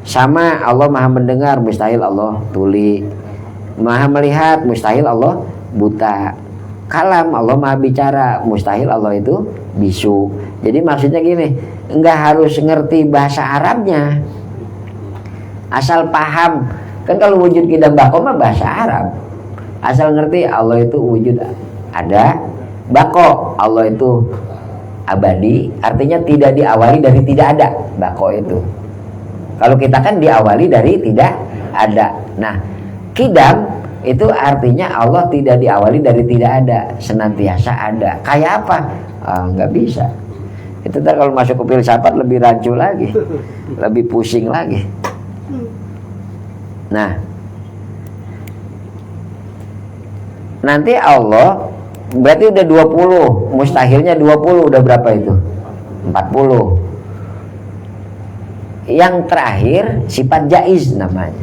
Sama, Allah maha mendengar, mustahil Allah tuli. Maha melihat, mustahil Allah buta. Kalam, Allah maha bicara, mustahil Allah itu bisu. Jadi maksudnya gini, enggak harus ngerti bahasa Arabnya, asal paham. Kan kalau wujud kidam bako mah bahasa Arab, asal ngerti Allah itu wujud ada, bako Allah itu abadi, artinya tidak diawali dari tidak ada. Bako itu, kalau kita kan diawali dari tidak ada. Nah, kidam itu artinya Allah tidak diawali dari tidak ada, senantiasa ada. Kayak apa? Nggak bisa. Itu kalau masuk ke filsafat lebih rancu lagi, lebih pusing lagi. Nah, nanti Allah berarti udah 20, mustahilnya 20, udah berapa itu? 40. Yang terakhir sifat jaiz namanya.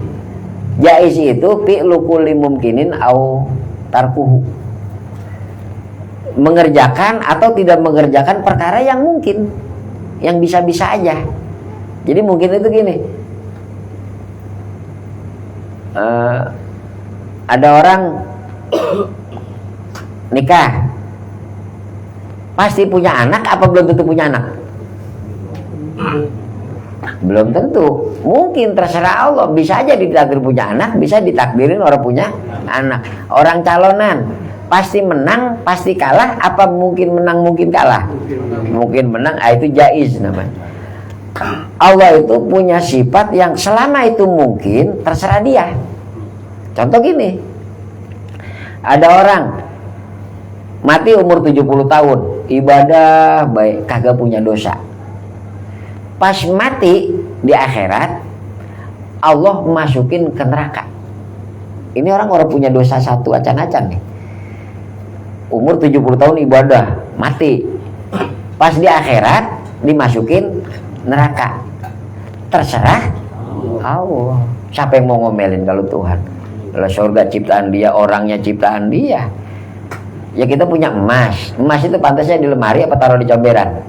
Jaiz itu fi'lu kulli mumkinin au tarkuhu. Mengerjakan atau tidak mengerjakan perkara yang mungkin, yang bisa-bisa aja. Jadi mungkin itu gini, ada orang nikah, pasti punya anak apa belum tentu punya anak? Belum tentu. Mungkin terserah Allah, bisa aja ditakdir punya anak, bisa ditakdirin orang punya anak. Orang calonan pasti menang, pasti kalah, apa mungkin menang mungkin kalah? Mungkin menang, itu jaiz namanya. Allah itu punya sifat yang selama itu mungkin terserah dia. Contoh gini, ada orang mati umur 70 tahun, ibadah baik, kagak punya dosa. Pas mati di akhirat, Allah masukin ke neraka. Ini orang punya dosa satu acan-acan nih. Umur 70 tahun ibadah, mati. Pas di akhirat dimasukin neraka. Terserah Allah. Siapa yang mau ngomelin kalau Tuhan? Kalau surga ciptaan dia, orangnya ciptaan dia. Ya kita punya emas. Emas itu pantasnya di lemari apa taruh di comberan?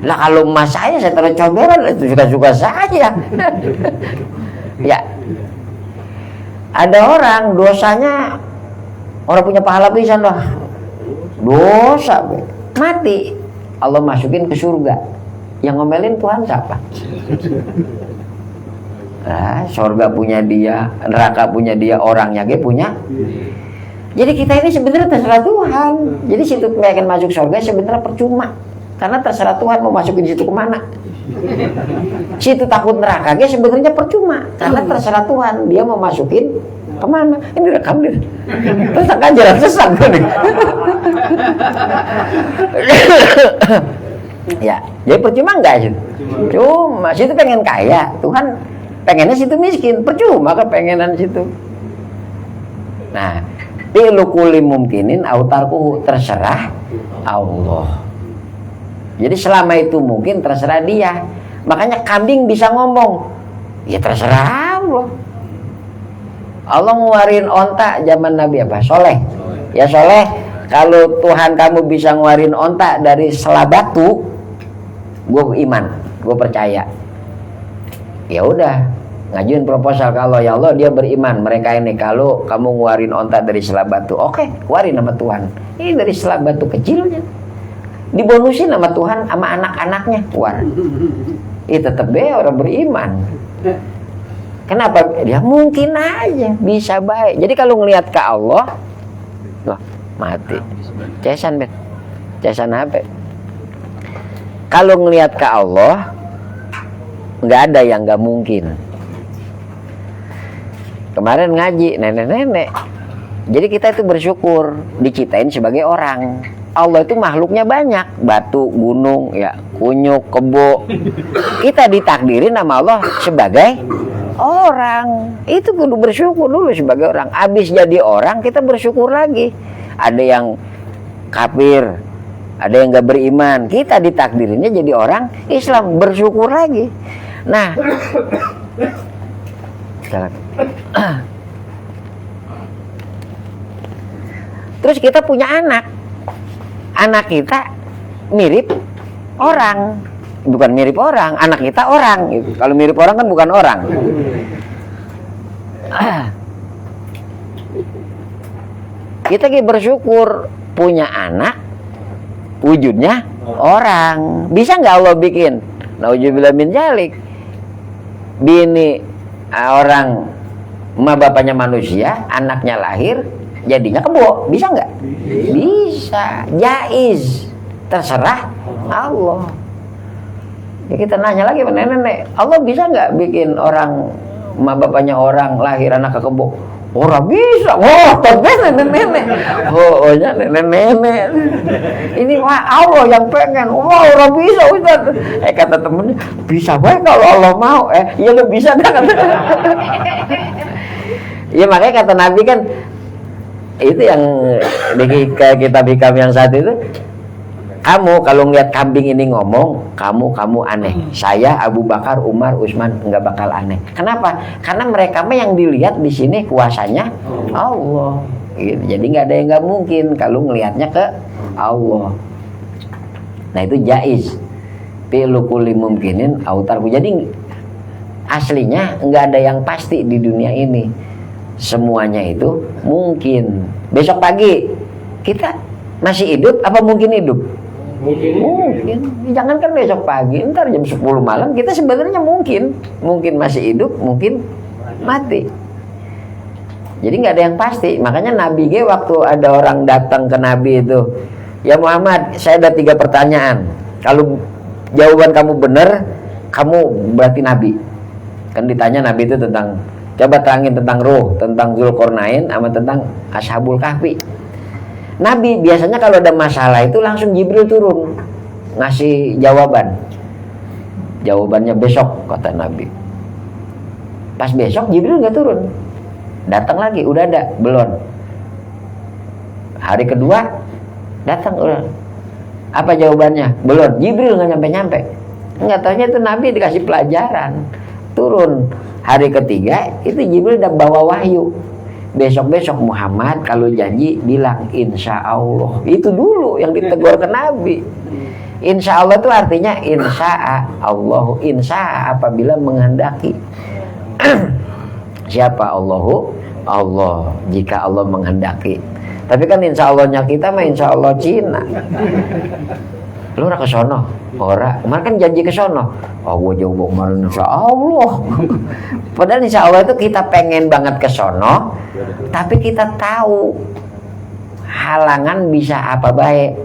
Lah kalau emas saya taruh comberan, itu suka-suka saya. Ya. Ada orang dosanya, orang punya pahala pisan lah. Dosa, mati. Allah masukin ke surga. Yang ngomelin Tuhan siapa? Nah, surga punya dia, neraka punya dia, orangnya dia punya. Jadi kita ini sebenarnya terserah Tuhan. Jadi situ pengen masuk surga sebenarnya percuma. Karena terserah Tuhan mau masukin situ kemana. Situ takut neraka dia sebenarnya percuma. Karena terserah Tuhan dia mau masukin kemana. Ini rekam dia. Terus akan jalan sesat nih. Ya, jadi percuma enggak sih? Cuma situ pengen kaya, Tuhan pengennya situ miskin, percuma kepengenan situ. Nah, tilukuli mungkinin autarku terserah Allah. Jadi selama itu mungkin terserah dia. Makanya kambing bisa ngomong, ya terserah Allah. Allah ngeluarin onta zaman Nabi apa? Soleh. Ya Soleh, kalau Tuhan kamu bisa ngeluarin onta dari sela batu, gue iman, gue percaya. Ya udah, ngajuin proposal kalau ya Allah dia beriman mereka ini kalau kamu ngeluarin onta dari sela batu, oke, keluarin nama Tuhan. Ini dari sela batu kecilnya, dibonusin nama Tuhan sama anak-anaknya, keluar. Tetap deh orang beriman. Kenapa? Dia mungkin aja bisa baik. Jadi kalau ngelihat ke Allah, loh, mati. Cesan bet, cesan apa? Kalau ngelihat ke Allah, nggak ada yang nggak mungkin. Kemarin ngaji nenek-nenek. Jadi kita itu bersyukur diciptain sebagai orang. Allah itu makhluknya banyak, batu, gunung, ya, kunyuk, kebo. Kita ditakdirin sama Allah sebagai orang. Itu kudu bersyukur dulu sebagai orang. Habis jadi orang kita bersyukur lagi. Ada yang kafir, ada yang gak beriman, kita ditakdirinnya jadi orang Islam, bersyukur lagi. Nah, terus kita punya anak kita mirip orang, bukan mirip orang, anak kita orang. Kalau mirip orang kan bukan orang. Kita bersyukur punya anak wujudnya orang. Bisa nggak Allah bikin? Nauzubillah min dzalik. Bini orang, emak bapaknya manusia, anaknya lahir, jadinya kebo. Bisa nggak? Bisa. Jaiz. Terserah Allah. Ya kita nanya lagi ke nenek, Allah bisa nggak bikin orang, emak bapaknya orang, lahir anak ke kebo? Orang bisa, tapi nenek-nenek, nenek-nenek. Ini wah Allah yang pengen, wah orang bisa Ustaz. Kata temennya, bisa baik kalau Allah mau. Ya lu bisa dah kata. Ya makanya kata Nabi kan, itu yang di kitab hikam yang satu itu. Kamu kalau ngeliat kambing ini ngomong, kamu aneh. Saya Abu Bakar, Umar, Utsman nggak bakal aneh. Kenapa? Karena mereka mah yang dilihat di sini kuasanya Allah. Gitu. Jadi nggak ada yang nggak mungkin kalau ngelihatnya ke Allah. Nah itu jaiz. Pilukuli mungkinin autarku. Jadi aslinya nggak ada yang pasti di dunia ini. Semuanya itu mungkin. Besok pagi kita masih hidup apa mungkin hidup? Mungkin. Jangankan besok pagi, ntar jam 10 malam kita sebenarnya mungkin masih hidup, mungkin mati. Jadi nggak ada yang pasti. Makanya Nabi waktu ada orang datang ke Nabi itu, ya Muhammad, saya ada 3 pertanyaan. Kalau jawaban kamu benar, kamu berarti nabi. Kan ditanya nabi itu tentang, coba terangin tentang ruh, tentang Zulkarnain sama tentang Ashabul Kahfi. Nabi biasanya kalau ada masalah itu langsung Jibril turun ngasih jawaban. Jawabannya besok, kata Nabi. Pas besok Jibril nggak turun, datang lagi, udah ada belum. Hari kedua datang, udah. Apa jawabannya? Belum. Jibril nggak nyampe. Nggak taunya itu Nabi dikasih pelajaran, turun. Hari ketiga itu Jibril udah bawa wahyu. Besok Muhammad kalau janji bilang insya Allah. Itu dulu yang ditegur ke Nabi. Insya Allah itu artinya insya Allah. Insya apabila menghendaki. Siapa Allahu? Allah. Jika Allah menghendaki. Tapi kan insya Allahnya kita mah insya Allah Cina. Lu udah ke sono? Ora, kemarin kan janji ke sono. Oh, gue jauh kemarin insya Allah. Padahal insya Allah itu kita pengen banget ke sono, tapi kita tahu halangan bisa apa baik.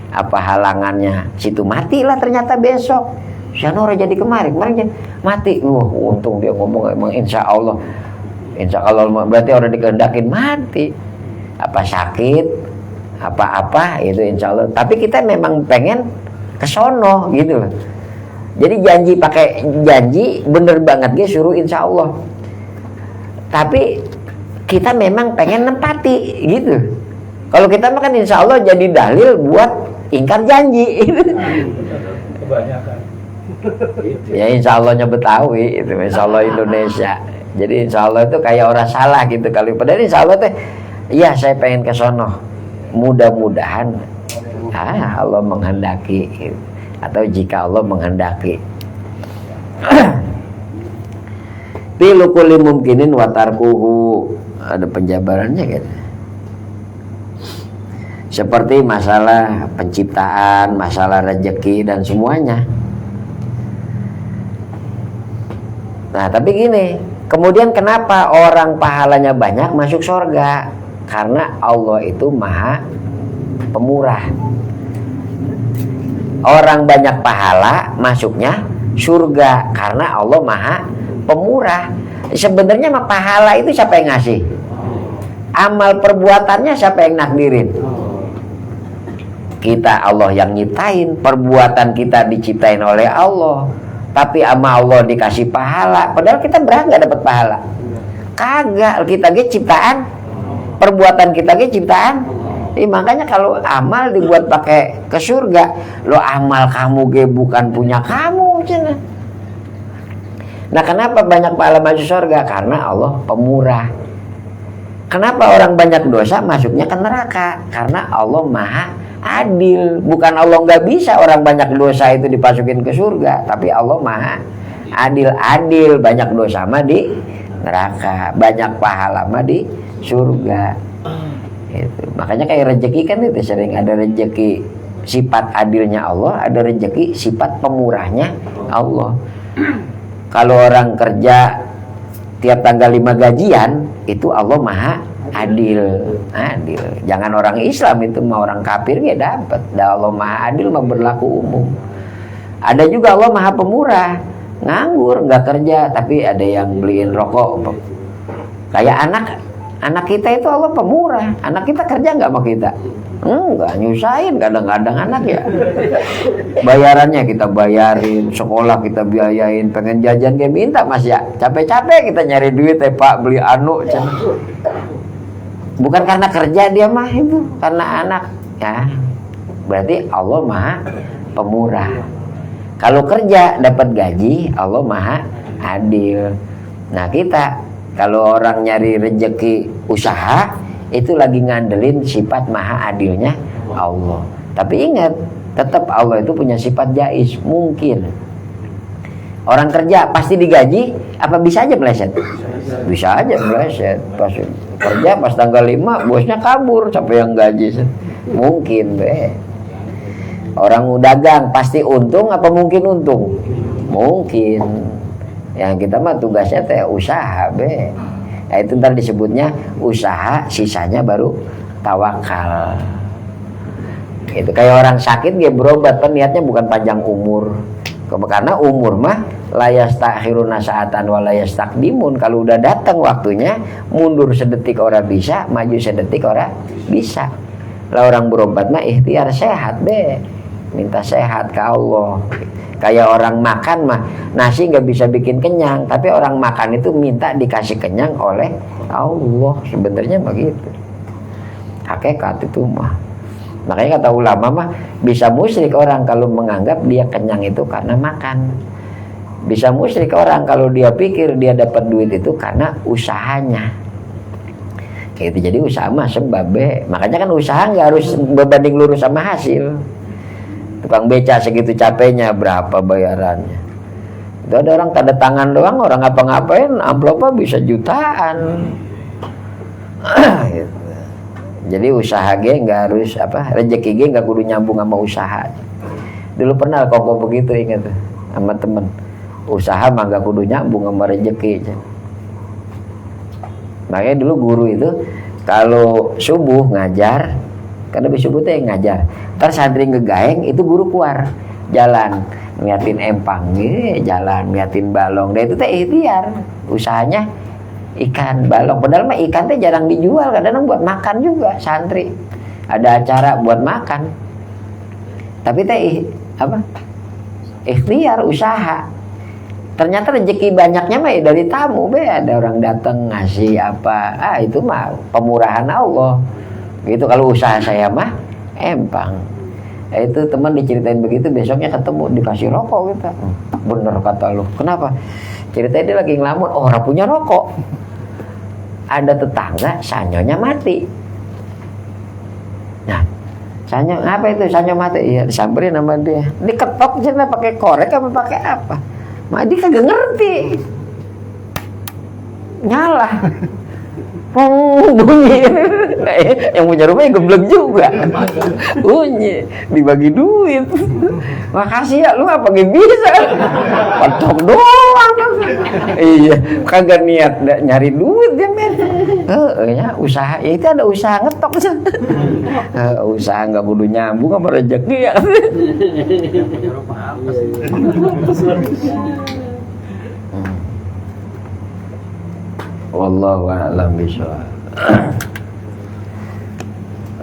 Apa halangannya? Situ matilah ternyata besok. Sono orang jadi kemarin mati. Untung dia ngomong emang insya Allah. Insya Allah berarti orang dikehendakin mati. Apa sakit, apa-apa itu insya Allah. Tapi kita memang pengen kesono gitu loh. Jadi pakai janji bener banget dia suruh insya Allah. Tapi kita memang pengen nempati gitu. Kalau kita makan insya Allah jadi dalil buat ingkar janji. Kebanyakan. Ya insya Allahnya Betawi itu, insya Allah Indonesia. Jadi insya Allah itu kayak orang salah gitu kali. Padahal insya Allah teh, iya saya pengen ke sono. Mudah-mudahan Allah menghendaki atau jika Allah menghendaki. Pilu kulli mumkinin watarkuhu, ada penjabarannya gitu. Seperti masalah penciptaan, masalah rezeki dan semuanya. Nah, tapi gini, kemudian kenapa orang pahalanya banyak masuk surga? Karena Allah itu maha pemurah. Orang banyak pahala masuknya surga karena Allah maha pemurah. Sebenarnya mah pahala itu siapa yang ngasih? Amal perbuatannya siapa yang nakdirin? Kita, Allah yang nyiptain. Perbuatan kita diciptain oleh Allah, tapi sama Allah dikasih pahala. Padahal kita berhak gak dapat pahala? Kagak. Kita ge ciptaan, perbuatan kita ge ciptaan. Makanya kalau amal dibuat pakai ke surga, lo amal kamu ge bukan punya kamu, cina. Nah, kenapa banyak pahala masuk surga? Karena Allah pemurah. Kenapa orang banyak dosa masuknya ke neraka? Karena Allah maha adil. Bukan Allah nggak bisa orang banyak dosa itu dimasukin ke surga, tapi Allah maha adil. Banyak dosa mah di neraka, banyak pahala mah di surga. Itu. Makanya kayak rezeki kan itu sering ada rezeki sifat adilnya Allah, ada rezeki sifat pemurahnya Allah. Kalau orang kerja tiap tanggal 5 gajian, itu Allah maha adil. Jangan orang Islam itu mah, orang kafir ya dapat. Allah maha adil mah berlaku umum. Ada juga Allah maha pemurah, nganggur nggak kerja tapi ada yang beliin rokok. Kayak anak kita itu Allah pemurah. Anak kita kerja nggak sama kita? Enggak, nyusahin kadang-kadang anak ya. Bayarannya kita bayarin, sekolah kita biayain, pengen jajan kayak minta mas ya. Capek-capek kita nyari duit Pak beli anu. Bukan karena kerja dia mah itu, karena anak ya. Berarti Allah maha pemurah. Kalau kerja dapat gaji, Allah maha adil. Nah kita kalau orang nyari rezeki usaha, itu lagi ngandelin sifat maha adilnya Allah. Tapi ingat, tetap Allah itu punya sifat jaiz. Mungkin orang kerja pasti digaji, apa bisa aja meleset? Bisa aja meleset. Pas kerja pas tanggal 5 bosnya kabur, siapa yang gaji? Mungkin be. Orang dagang pasti untung apa mungkin untung? Mungkin. Yang kita mah tugasnya teh usaha be. Nah, itu ntar disebutnya usaha, sisanya baru tawakal. Itu kayak orang sakit dia berobat kan niatnya bukan panjang umur. Karena umur mah la yastakhiruna sa'atan wa la yastaqdimun. Kalau udah datang waktunya, mundur sedetik ora bisa, maju sedetik ora bisa. Lah orang berobat mah ikhtiar sehat deh, minta sehat ke Allah. Kayak orang makan mah nasi nggak bisa bikin kenyang, tapi orang makan itu minta dikasih kenyang oleh Allah. Sebenarnya begitu hakikat itu mah. Makanya kata ulama mah bisa musyrik orang kalau menganggap dia kenyang itu karena makan. Bisa musyrik orang kalau dia pikir dia dapat duit itu karena usahanya. Kayak itu. Jadi usaha mah sebab. Makanya kan usaha nggak harus berbanding lurus sama hasil. Tukang beca segitu capeknya berapa bayarannya. Itu ada orang tanda tangan doang, orang ngapa-ngapain amplopnya bisa jutaan. Gitu. Jadi usaha ge nggak harus rezeki ge nggak kudu nyambung sama usaha. Dulu pernah kok begitu ingat sama temen. Usaha mah nggak kudu nyambung sama rezeki. Makanya dulu guru itu kalau subuh ngajar, karena habis subuh teh ngajar. Ntar santri ngegaeng itu guru keluar jalan ngeliatin empang, jalan ngeliatin balong. Dan itu teh ikhtiar usahanya. Ikan balong, padahal mah ikan teh jarang dijual, kadang buat makan juga santri. Ada acara buat makan. Tapi teh ikhtiar usaha. Ternyata rezeki banyaknya mah dari tamu ada orang datang ngasih apa. Itu mah pemurahan Allah. Gitu kalau usaha saya mah empang. Itu teman diceritain begitu, besoknya ketemu dikasih rokok gitu. Bener kata lu. Kenapa? Ceritanya dia lagi ngelamun, orang punya rokok. Ada tetangga sanyonya mati. Nah, sanyo apa itu? Sanyo mati. Iya, disamperin sama dia. Diketok aja pakai korek apa pakai apa? Mah dia kagak ngerti. Nyala. Bunyi. Yang punya rumahnya geblek juga. Bunyi, dibagi duit. Makasih ya, lu apa gak bisa? Kotok doang. Iya, kagak niat nyari duit dia men. Ya usaha, ya itu ada usaha ngetok aja. Usaha nggak kudu nyambung sama rezeki ya. Wallahu a'lam bishawab.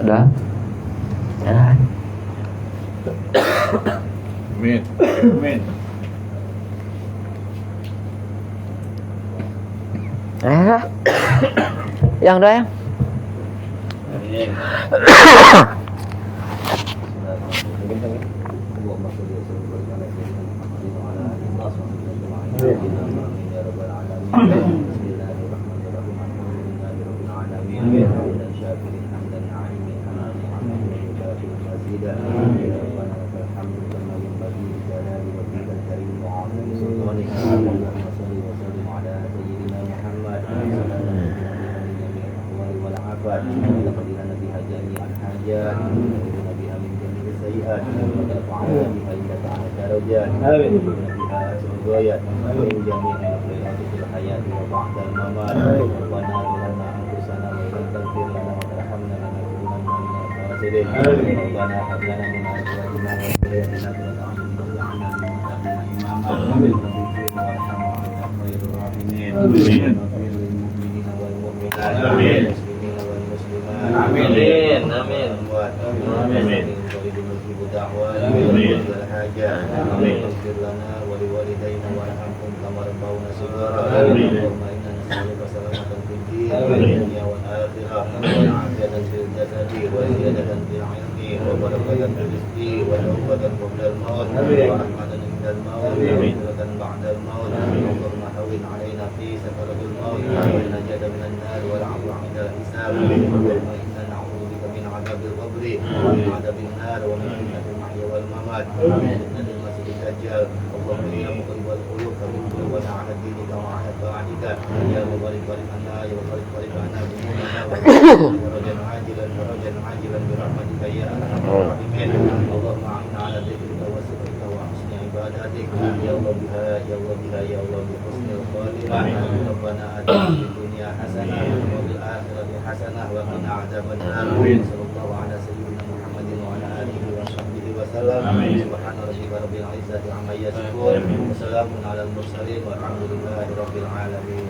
Udah? Ya. Amin. Amin. Yang doa yang. rabbil izzati amma yasifun. Wassalamun alal mursalin walhamdulillahi rabbil alamin.